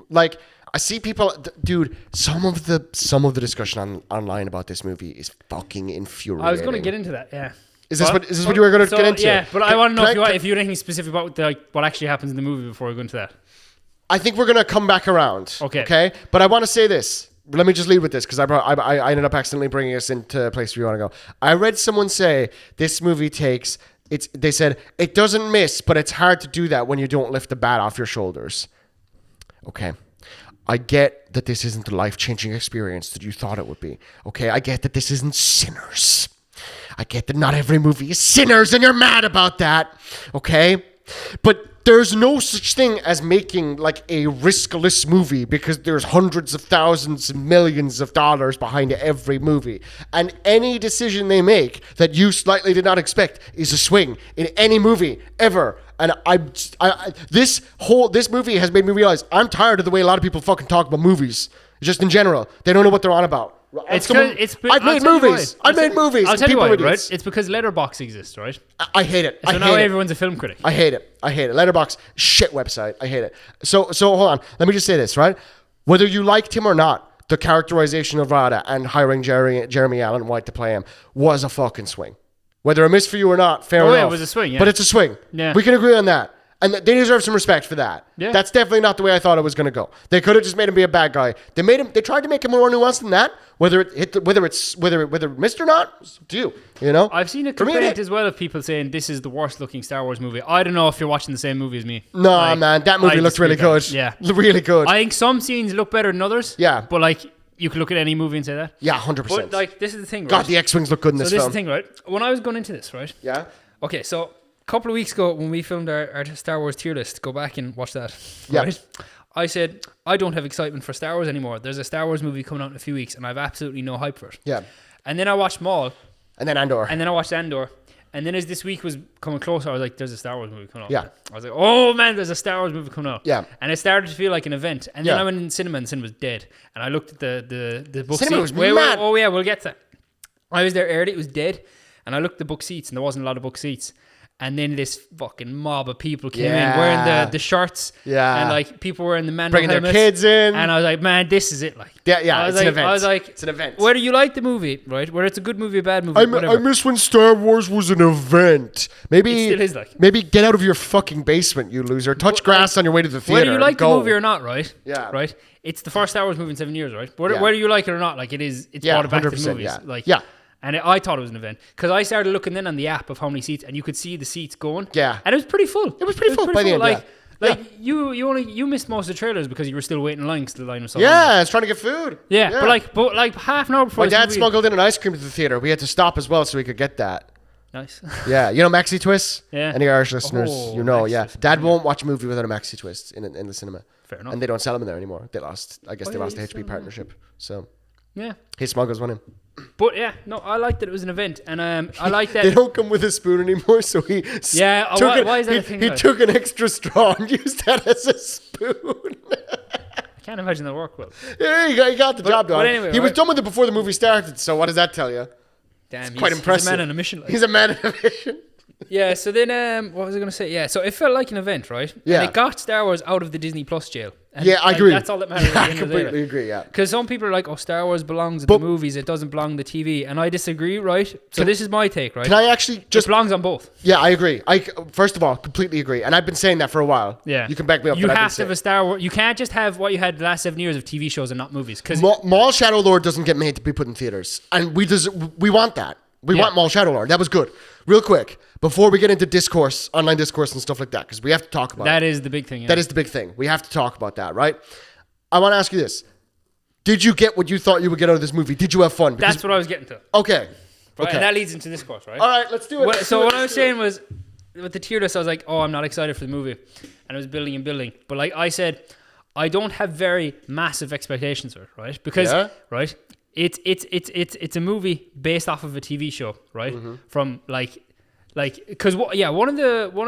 like, I see people, dude. Some of the discussion online about this movie is fucking infuriating. I was going to get into that. Yeah. Is this what you were going to get into? Yeah, but I want to know if you had anything specific about what actually happens in the movie before we go into that. I think we're going to come back around. Okay. But I want to say this. Let me just lead with this because I ended up accidentally bringing us into a place where you want to go. I read someone say this movie they said it doesn't miss, but it's hard to do that when you don't lift the bat off your shoulders. Okay. I get that this isn't the life-changing experience that you thought it would be. Okay, I get that this isn't Sinners. I get that not every movie is Sinners, and you're mad about that. Okay? But there's no such thing as making like a riskless movie because there's hundreds of thousands and millions of dollars behind every movie. And any decision they make that you slightly did not expect is a swing in any movie ever. And this movie has made me realize I'm tired of the way a lot of people fucking talk about movies. Just in general. They don't know what they're on about. I've made movies. I'll tell you why, right? It's because Letterboxd exists, right? I hate it. So now everyone's a film critic. I hate it. Letterboxd, shit website. I hate it. So hold on. Let me just say this, right? Whether you liked him or not, the characterization of Rada and hiring Jeremy Allen White to play him was a fucking swing. Whether it missed for you or not, fair enough. Yeah, it was a swing, yeah. But it's a swing. Yeah. We can agree on that. And they deserve some respect for that. Yeah. That's definitely not the way I thought it was going to go. They could have just made him be a bad guy. They tried to make him more nuanced than that. Whether it missed or not, it's up to you. You know. I've seen a complaint as well of people saying this is the worst looking Star Wars movie. I don't know if you're watching the same movie as me. No, man, that movie looked really good. Yeah, really good. I think some scenes look better than others. Yeah, but like you could look at any movie and say that. Yeah, 100%. But like this is the thing, right? God, the X-wings look good in this film. This is the thing, right? When I was going into this, right? Yeah. Okay, so couple of weeks ago when we filmed our Star Wars tier list, go back and watch that. Yeah. Right? I said, I don't have excitement for Star Wars anymore. There's a Star Wars movie coming out in a few weeks and I have absolutely no hype for it. Yeah. And then I watched Maul. And then Andor. And then I watched Andor. And then as this week was coming closer, I was like, there's a Star Wars movie coming out. Yeah. I was like, oh man, there's a Star Wars movie coming out. Yeah. And it started to feel like an event. And then I went in cinema and cinema was dead. And I looked at the book Cinema seats. was mad. Oh yeah, we'll get to that. I was there early, it was dead. And I looked at the book seats and there wasn't a lot of book seats. And then this fucking mob of people came in wearing the shirts. Yeah. And like people were in the Mando bringing helmets. their kids in. And I was like, man, this is it. Like, yeah, it's an event. I was like, it's an event. Whether you like the movie, right? Whether it's a good movie, a bad movie, I miss when Star Wars was an event. Maybe it still is like. Maybe get out of your fucking basement, you loser. Touch grass on your way to the theater. Whether you like the movie or not, right? Yeah. Right? It's the first Star Wars movie in 7 years, right? Whether you like it or not, like it's brought it back to the movies. Yeah. Like, yeah. And I thought it was an event because I started looking then on the app of how many seats, and you could see the seats going. Yeah, and it was pretty full. It was pretty full by the end. You missed most of the trailers because you were still waiting in line because the line was so long. I was trying to get food. Yeah, but like half an hour before my dad smuggled in an ice cream to the theater. We had to stop as well so we could get that. Nice. Yeah, you know Maxi Twists? Yeah. Any Irish listeners, Maxi Twist. Dad won't watch a movie without a Maxi Twist in the cinema. Fair enough. And they don't sell them in there anymore. They lost the HP partnership. So yeah, he smuggles one in. But yeah, no, I liked that it was an event, and I like that they don't come with a spoon anymore, so he why is that a thing? He took an extra straw and used that as a spoon. I can't imagine that worked well. Yeah, he got the job done. But anyway, he was done with it before the movie started. So what does that tell you? Damn, quite impressive. He's a man on a mission. Like. He's a man on a mission. Yeah, so then, what was I going to say? Yeah, so it felt like an event, right? Yeah. And it got Star Wars out of the Disney Plus jail. And I agree. That's all that matters. I completely agree, yeah. Because some people are like, oh, Star Wars belongs in the movies, it doesn't belong in the TV. And I disagree, right? So this is my take, right? Can I actually just... It belongs on both. Yeah, I agree. First of all, completely agree. And I've been saying that for a while. Yeah. You can back me up. You have to have a Star Wars... You can't just have what you had the last 7 years of TV shows and not movies. Because Maul Shadow Lord doesn't get made to be put in theaters. And we want that. We want Maul Shadow Lord. That was good. Real quick, before we get into discourse, online discourse and stuff like that, because we have to talk about that. Is the big thing. Yeah. That is the big thing. We have to talk about that, right? I want to ask you this. Did you get what you thought you would get out of this movie? Did you have fun? That's what I was getting to. Okay. Right, and that leads into discourse, right? All right, let's do it. What I was saying was, with the tier list, I was like, oh, I'm not excited for the movie. And it was building and building. But like I said, I don't have very massive expectations for it, right? Because, right, it's a movie based off of a TV show, right? Mm-hmm. From because one of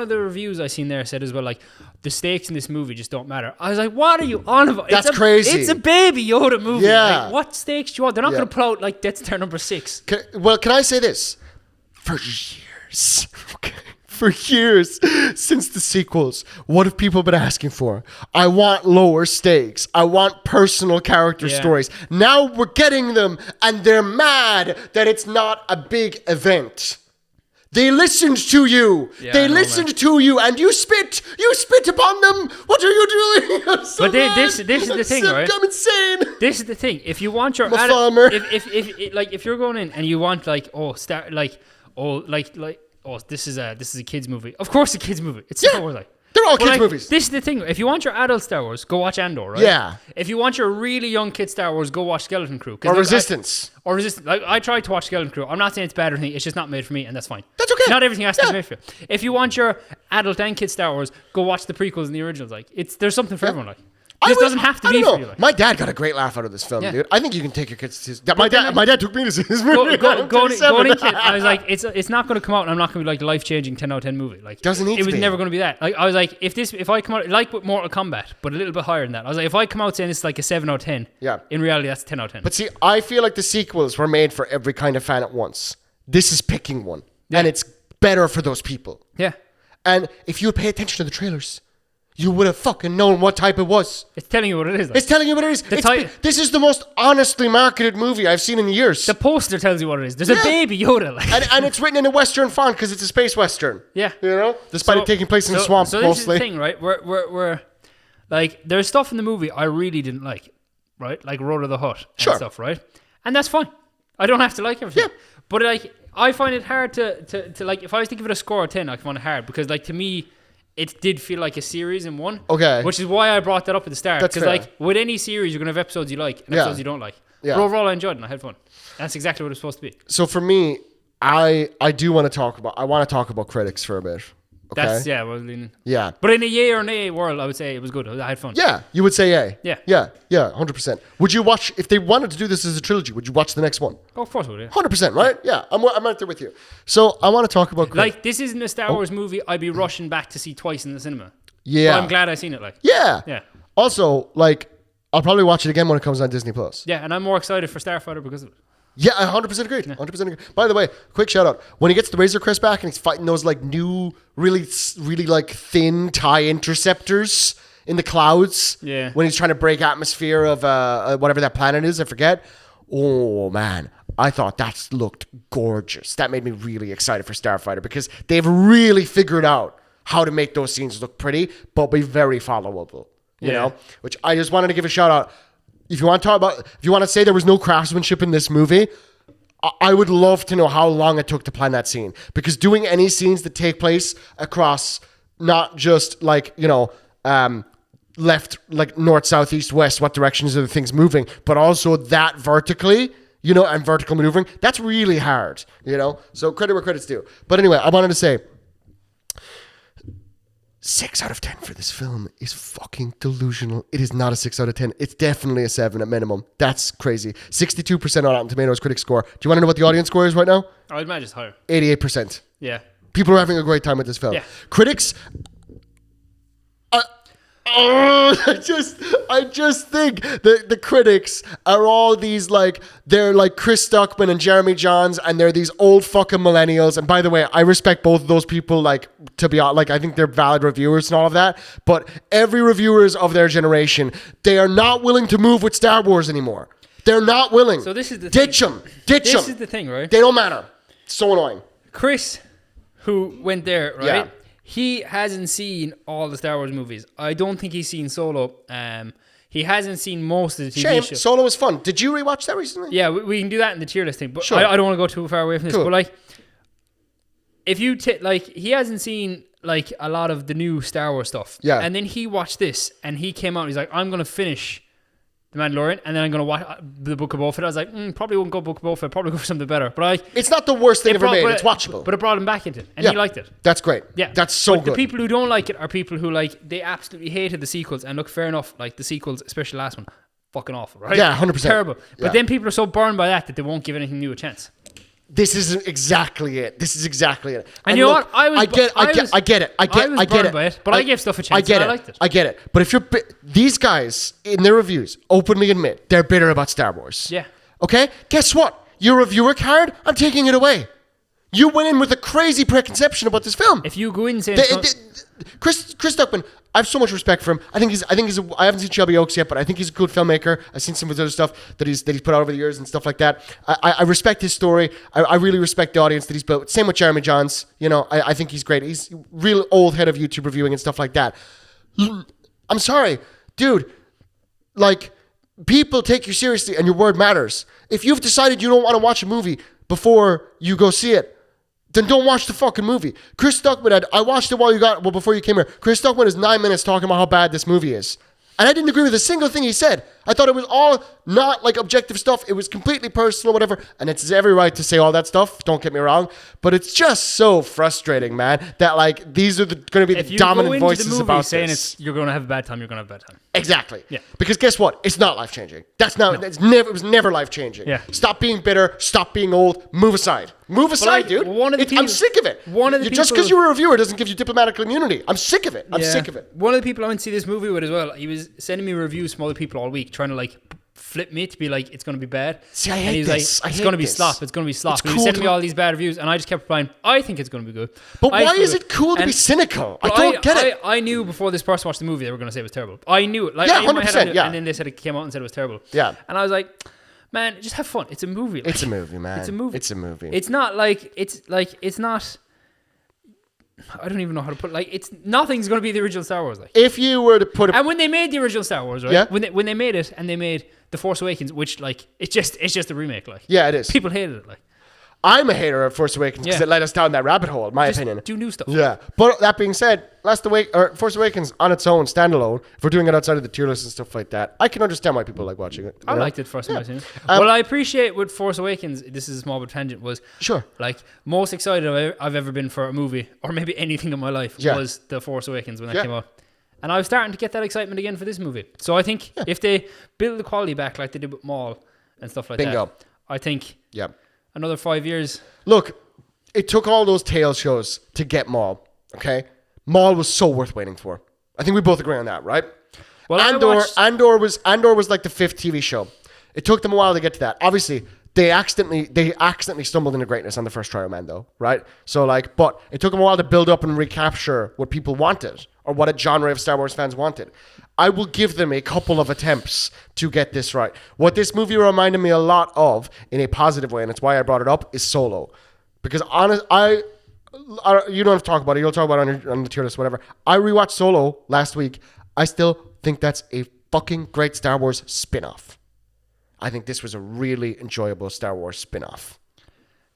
the reviews I seen there said as well, like, the stakes in this movie just don't matter. I was like, what are you on about? That's crazy. It's a Baby Yoda movie. Yeah. Like, what stakes do you want? They're not going to pull out like Death Star number 6. Can I say this? For years since the sequels, what have people been asking for? I want lower stakes. I want personal character stories. Now we're getting them, and they're mad that it's not a big event. They listened to you. They listened to you, and you spit. You spit upon them. What are you doing? This is the thing, right? I'm insane. This is the thing. If you want your if you're going in and you want this is a kids movie. Of course, a kids movie. It's Star Wars, like. They're all kids movies. This is the thing. If you want your adult Star Wars, go watch Andor, right? Yeah. If you want your really young kid Star Wars, go watch Skeleton Crew. Or Resistance. Like, I tried to watch Skeleton Crew. I'm not saying it's bad or anything. It's just not made for me, and that's fine. That's okay. Not everything has to be made for you. If you want your adult and kid Star Wars, go watch the prequels and the originals. Like, there's something for everyone. Like, this doesn't have to be for you. Like. My dad got a great laugh out of this film, dude. I think you can take your kids to his... My dad took me to his movie. Going into it, I was like, it's not going to come out, and I'm not going to be like life-changing 10 out of 10 movie. Like, doesn't need to be. It was never going to be that. Like, I was like, if I come out like with Mortal Kombat, but a little bit higher than that. I was like, if I come out saying it's like a 7 out of 10, in reality that's 10 out of 10. But see, I feel like the sequels were made for every kind of fan at once. This is picking one, and it's better for those people. Yeah. And if you pay attention to the trailers, you would have fucking known what type it was. It's telling you what it is. It's telling you what it is. This is the most honestly marketed movie I've seen in years. The poster tells you what it is. There's a Baby Yoda. Like. And it's written in a Western font because it's a space Western. Yeah. You know? Despite it taking place in a swamp mostly. So this is the thing, right? We're like, there's stuff in the movie I really didn't like, right? Like Road of the Hutt and stuff, right? And that's fine. I don't have to like everything. Yeah. But like, I find it hard to like, if I was to give it a score of 10, I find it hard because, like, to me, it did feel like a series in one. Okay. Which is why I brought that up at the start. Because, like, with any series, you're going to have episodes you like and episodes you don't like. Yeah. But overall, I enjoyed it and I had fun. That's exactly what it's supposed to be. So for me, I want to talk about critics for a bit. Okay. That's I was leaning. Yeah. But in a yay or nay world, I would say it was good. I had fun. Yeah, you would say yay. Yeah. Yeah, 100%. Would you watch, if they wanted to do this as a trilogy, would you watch the next one? Oh, of course I would. Yeah. 100%, right? Yeah, I'm right there with you. So I want to talk about... Like, this isn't a Star Wars movie I'd be rushing back to see twice in the cinema. Yeah. But I'm glad I seen it, like. Yeah. Yeah. Also, like, I'll probably watch it again when it comes on Disney+. Yeah, and I'm more excited for Starfighter because of it. Yeah, I 100% agreed. 100% agree. By the way, quick shout out. When he gets the Razor Crest back and he's fighting those like new, really like thin TIE interceptors in the clouds. Yeah. When he's trying to break atmosphere of whatever that planet is, I forget. Oh man, I thought that looked gorgeous. That made me really excited for Starfighter because they've really figured out how to make those scenes look pretty, but be very followable. You know, which I just wanted to give a shout out. If you want to say there was no craftsmanship in this movie, I would love to know how long it took to plan that scene. Because doing any scenes that take place across not just like, left, like north, south, east, west, what directions are the things moving, but also that vertically, and vertical maneuvering, that's really hard, So credit where credit's due. But anyway, I wanted to say, 6 out of 10 for this film is fucking delusional. It is not a 6 out of 10. It's definitely a 7 at minimum. That's crazy. 62% on Rotten Tomatoes critic score. Do you want to know what the audience score is right now? I'd imagine it's higher. 88%. Yeah. People are having a great time with this film. Yeah. Critics... I just think the critics are all these they're like Chris Stuckman and Jeremy Johns, and they're these old fucking millennials. And by the way, I respect both of those people. To be honest, I think they're valid reviewers and all of that. But every reviewers of their generation, they are not willing to move with Star Wars anymore. They're not willing. So this is the ditch them. This is the thing, right? They don't matter. It's so annoying. Chris, who went there, right? Yeah. He hasn't seen all the Star Wars movies. I don't think he's seen Solo. He hasn't seen most of the TV shows. Solo was fun. Did you rewatch that recently? Yeah, we can do that in the tier list thing. But sure. I don't want to go too far away from this. Cool. But if you he hasn't seen a lot of the new Star Wars stuff. Yeah. And then he watched this, and he came out. And he's like, I'm gonna finish The Mandalorian, and then I'm gonna watch the Book of Boba Fett. I was like, probably won't go Book of Boba Fett. Probably go for something better. But it's not the worst thing ever made. It's watchable. But it brought him back into it, and he liked it. That's great. Yeah, that's so but good. The people who don't like it are people who they absolutely hated the sequels. And look, fair enough. The sequels, especially the last one, fucking awful, right? Yeah, 100%. Terrible. Yeah. But then people are so burned by that they won't give anything new a chance. This is exactly it. And you know what? I get it. I get it. But I gave stuff a chance. I liked it. I get it. But if these guys in their reviews openly admit they're bitter about Star Wars. Yeah. Okay? Guess what? Your reviewer card, I'm taking it away. You went in with a crazy preconception about this film. If you go in saying Chris Stuckman, I have so much respect for him. I haven't seen Shelby Oaks yet, but I think he's a good filmmaker. I've seen some of his other stuff that he's put out over the years and stuff like that. I respect his story. I really respect the audience that he's built. Same with Jeremy Johns. I think he's great. He's real old head of YouTube reviewing and stuff like that. I'm sorry, dude. People take you seriously and your word matters. If you've decided you don't want to watch a movie before you go see it, then don't watch the fucking movie. Chris Stuckman, I watched it before you came here. Chris Stuckman is 9 minutes talking about how bad this movie is. And I didn't agree with a single thing he said. I thought it was all not objective stuff. It was completely personal, whatever. And it's every right to say all that stuff. Don't get me wrong. But it's just so frustrating, man, that these are going to be the dominant voices about this. You're going to have a bad time, you're going to have a bad time. Exactly. Yeah. Because guess what? It's not life-changing. It was never life-changing. Yeah. Stop being bitter. Stop being old. Move aside. Move aside, dude. I'm sick of it. Just because you're a reviewer doesn't give you diplomatic immunity. I'm sick of it. I'm sick of it. One of the people I went to see this movie with as well, he was sending me reviews from other people all week, trying to flip me to be it's going to be bad. See, I hate this. It's going to be slop. It's going to be slop. And he was sending me all these bad reviews, and I just kept replying, I think it's going to be good. But why is it cool to be cynical? I don't get it. I knew before this person watched the movie they were going to say it was terrible. I knew it. 100%. And then they said it came out and said it was terrible. Yeah. And I was like, man, just have fun. It's a movie. It's a movie, man. It's a movie. It's a movie. It's not it's not. I don't even know how to put it. It's nothing's going to be the original Star Wars. If you were to put and when they made the original Star Wars, right? Yeah. When they made it and they made The Force Awakens, which it's just a remake. Yeah, it is. People hated it. I'm a hater of Force Awakens because it led us down that rabbit hole, in my opinion. Do new stuff. Yeah. But that being said, Force Awakens on its own, standalone, if we're doing it outside of the tier list and stuff like that, I can understand why people like watching it. I liked it first time I seen it. What I appreciate with Force Awakens, this is a small bit tangent, was like most excited I've ever been for a movie or maybe anything in my life was The Force Awakens when that came out. And I was starting to get that excitement again for this movie. So I think if they build the quality back like they did with Maul and stuff like that, I think another 5 years. Look, it took all those Tales shows to get Maul, okay? Maul was so worth waiting for. I think we both agree on that, right? Well, Andor was like the 5th TV show. It took them a while to get to that. Obviously, they accidentally stumbled into greatness on the first try, Mando, right? So but it took them a while to build up and recapture what people wanted or what a genre of Star Wars fans wanted. I will give them a couple of attempts to get this right. What this movie reminded me a lot of, in a positive way, and it's why I brought it up, is Solo. Because you don't have to talk about it. You'll talk about it on the tier list, whatever. I rewatched Solo last week. I still think that's a fucking great Star Wars spin-off. I think this was a really enjoyable Star Wars spin-off.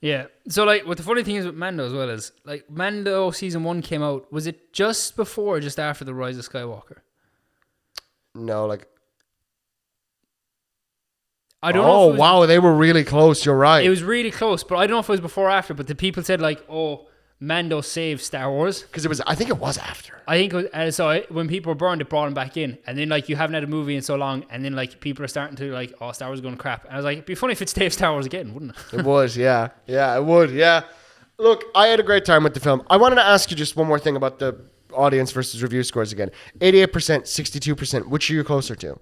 Yeah. So, what the funny thing is with Mando as well is, Mando Season 1 came out. Was it just before or just after The Rise of Skywalker? No, I don't know. Oh, wow, they were really close. You're right. It was really close, but I don't know if it was before or after, but the people said, Mando saved Star Wars. Because I think it was after. I think it was, when people were burned, it brought him back in. And then, you haven't had a movie in so long, and then, people are starting to, Star Wars is going to crap. And I was like, it'd be funny if it saved Star Wars again, wouldn't it? It was, yeah. Yeah, it would, yeah. Look, I had a great time with the film. I wanted to ask you just one more thing about the audience versus review scores again. 88%, 62%. Which are you closer to?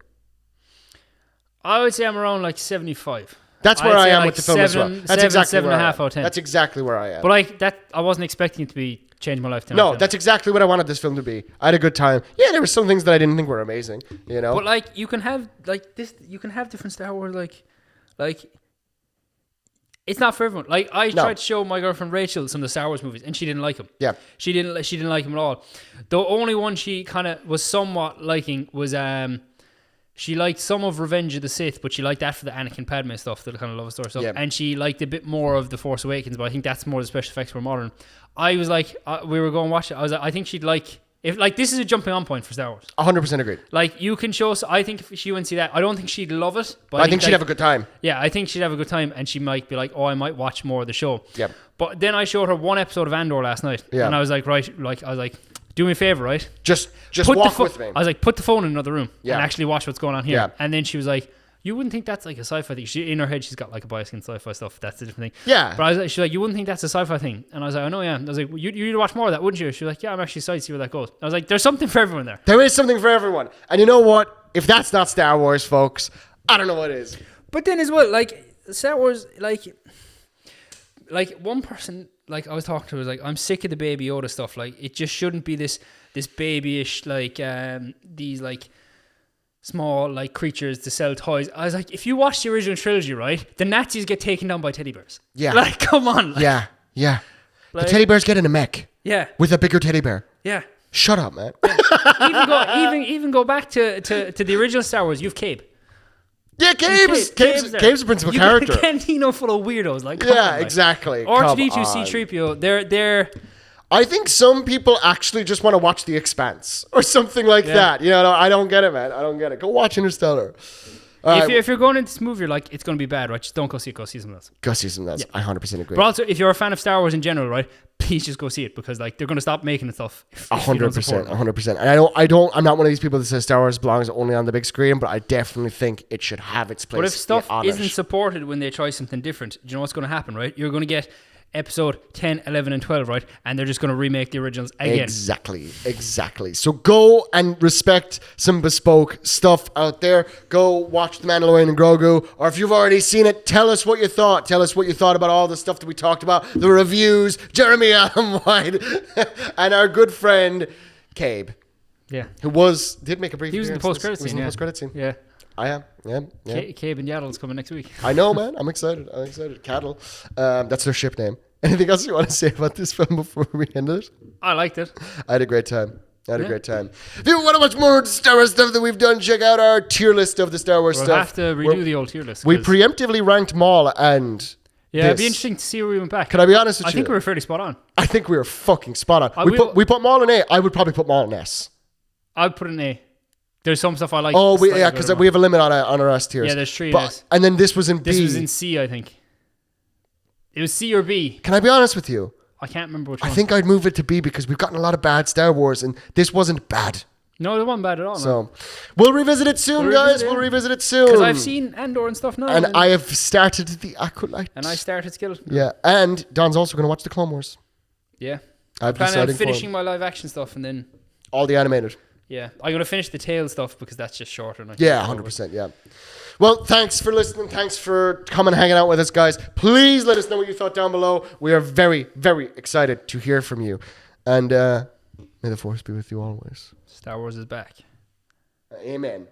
I would say I'm around, 75. That's where I am with the film as well. That's exactly 7.5 out of 10. That's exactly where I am. But I wasn't expecting it to be change my life. No, that's exactly what I wanted this film to be. I had a good time. Yeah, there were some things that I didn't think were amazing, But you can have this. You can have different Star Wars. It's not for everyone. I tried to show my girlfriend Rachel some of the Star Wars movies, and she didn't like them. Yeah, she didn't like them at all. The only one she kind of was somewhat liking was she liked some of Revenge of the Sith, but she liked that for the Anakin Padme stuff, the kind of love story stuff. Yeah. And she liked a bit more of The Force Awakens, but I think that's more the special effects were modern. I was we were going to watch it. I was I think she'd like, if this is a jumping on point for Star Wars. 100% agreed. You can show, I think if she went to see that, I don't think she'd love it. But I think she'd have a good time. Yeah, I think she'd have a good time, and she might be I might watch more of the show. Yeah. But then I showed her one episode of Andor last night, and I was do me a favor, right? Just walk with me. I was put the phone in another room and actually watch what's going on here. Yeah. And then she was like, you wouldn't think that's a sci-fi thing. In her head, she's got a bias against sci-fi stuff. That's a different thing. Yeah. But she's like, you wouldn't think that's a sci-fi thing. And I was like, I know, yeah. I was like, you'd watch more of that, wouldn't you? She was like, yeah, I'm actually excited to see where that goes. I was like, there's something for everyone there. There is something for everyone. And you know what? If that's not Star Wars, folks, I don't know what is. But then as well, Star Wars, one person, I was talking to was I'm sick of the Baby Yoda stuff. It just shouldn't be this babyish, these small creatures to sell toys. I was like, if you watch the original trilogy, right, the Nazis get taken down by teddy bears. Yeah. Come on. Yeah. The teddy bears get in a mech. Yeah. With a bigger teddy bear. Yeah. Shut up, man. even go back to the original Star Wars. You've Cabe. Yeah, Cabe's the principal character. You got a cantina full of weirdos. Exactly. R2-D2, C-3PO. They're. I think some people actually just want to watch The Expanse or something like that. I don't get it, man. I don't get it. Go watch Interstellar. If you're going into this movie, you're it's going to be bad, right? Just don't go see it. Go see something else. Go see something else. Yeah. I 100% agree. But also, if you're a fan of Star Wars in general, right, please just go see it because they're going to stop making stuff. 100%. And I'm not one of these people that says Star Wars belongs only on the big screen, but I definitely think it should have its place. But if stuff isn't supported when they try something different, do you know what's going to happen, right? You're going to get episode 10, 11, and 12, right? And they're just going to remake the originals again. Exactly. So go and respect some bespoke stuff out there. Go watch The Mandalorian and Grogu. Or if you've already seen it, tell us what you thought. Tell us what you thought about all the stuff that we talked about. The reviews, Jeremy Allen White, and our good friend, Cabe. Yeah. Who did make a brief appearance. He was in the post-credit scene. Post-credit scene. Yeah. I am. Yeah. Cabe and Yaddle's coming next week. I know, man. I'm excited. Cattle. That's their ship name. Anything else you want to say about this film before we end it? I liked it. I had a great time. If you want to watch more Star Wars stuff that we've done, check out our tier list of the Star Wars stuff. We'll have to redo the old tier list. We preemptively ranked Maul and Yeah, it'd be interesting to see where we went back. Can I be honest with you? I think we were fairly spot on. I think we were fucking spot on. We put them all in A. I would probably put them all in S. I'd put it in A. There's some stuff I like. Oh, because we have a limit on our S tiers. Yeah, there's 3 in S. And then this was in B. This was in C, I think. It was C or B. Can I be honest with you? I can't remember which one. I think I'd move it to B because we've gotten a lot of bad Star Wars, and this wasn't bad. No, it wasn't bad at all. So, we'll revisit it soon, guys. We'll revisit it soon. Because I've seen Andor and stuff now. And I have started The Acolyte. And I started Skeleton. Yeah, and Don's also going to watch The Clone Wars. Yeah. I'm planning on finishing my live action stuff and then... all the animated. Yeah. I'm going to finish the Tale stuff because that's just shorter. Yeah, 100%, yeah. Well, thanks for listening. Thanks for coming and hanging out with us, guys. Please let us know what you thought down below. We are very, very excited to hear from you. And may the Force be with you always. Star Wars is back. Amen.